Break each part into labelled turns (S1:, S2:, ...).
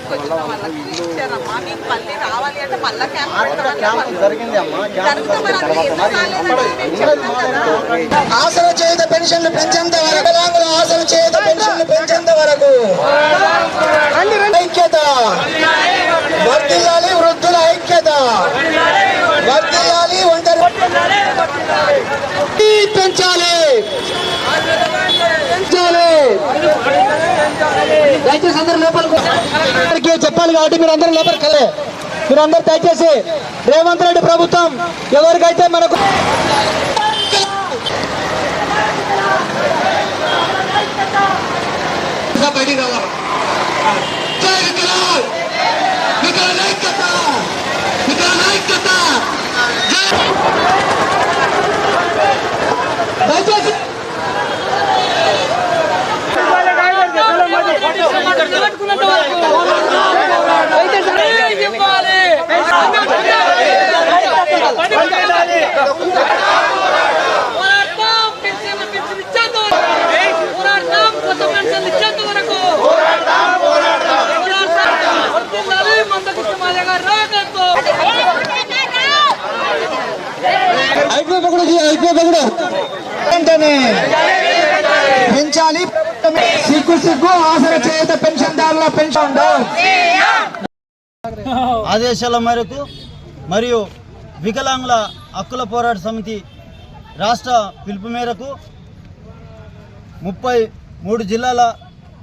S1: క్యాంప్కి వచ్చిన వాళ్ళకి ఇచ్చారమ్మా. మీకు మళ్ళీ రావాలి అంటే మళ్ళీ క్యాంప్
S2: ఆసన చేత పెన్షన్లు పెంచేంత వరకు, వికలాంగుల ఆసన చేత పెన్షన్లు పెంచేంత వరకు ఐక్యత వర్ధిల్లాలి, వృద్ధుల ఐక్యత వర్ధిల్లాలి, ఒంటరి పెంచాలి. దయచేసి అందరూ లోపలికి చెప్పాలి కాబట్టి మీరు అందరూ లోపలికి వెళ్ళే, మీరు అందరూ దయచేసి రేవంత్ రెడ్డి ప్రభుత్వం ఎవరికైతే మనకు బయటికి రావాలి. దయచేసి పెంచాలి. సిగ్గు సిగ్గు ఆసన చేత పెన్షన్దారుల పెన్షన్
S3: ఆదేశాల మేరకు మరియు వికలాంగుల హక్కుల పోరాట సమితి రాష్ట్ర పిలుపు మేరకు 33 జిల్లాల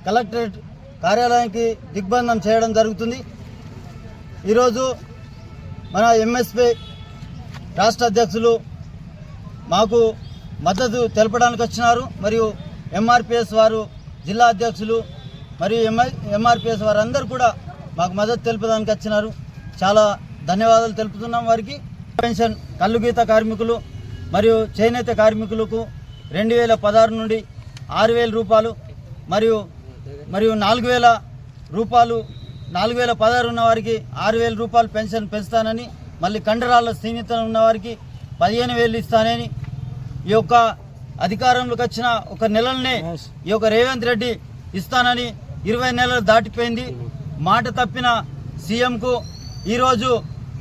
S3: కలెక్టరేట్ కార్యాలయానికి దిగ్బంధం చేయడం జరుగుతుంది. ఈరోజు మన ఎంఎస్పీ రాష్ట్ర అధ్యక్షులు మాకు మద్దతు తెలపడానికి వచ్చినారు. మరియు ఎంఆర్పిఎస్ వారు జిల్లా అధ్యక్షులు మరియు ఎంఆర్పిఎస్ వారు అందరూ కూడా మాకు మద్దతు తెలుపడానికి వచ్చినారు. చాలా ధన్యవాదాలు తెలుపుతున్నాం వారికి. పెన్షన్ కల్లుగీత కార్మికులు మరియు చేనేత కార్మికులకు 2016 నుండి 6,000 రూపాయలు మరియు 4,000 రూపాయలు, 4,016 ఉన్న వారికి 6,000 రూపాయలు పెన్షన్ పెంచుతానని, మళ్ళీ కండరాల స్థీనిత ఉన్న వారికి 15,000 ఇస్తానని, ఈ యొక్క అధికారంలోకి వచ్చిన ఒక నెలలనే ఈ యొక్క రేవంత్ రెడ్డి ఇస్తానని 20 నెలలు దాటిపోయింది. మాట తప్పిన సీఎంకు ఈరోజు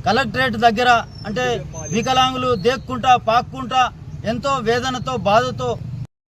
S3: కలెక్టరేట్ దగ్గర అంటే వికలాంగులు దేక్కుంటా పాక్కుంటా ఎంతో వేదనతో బాధతో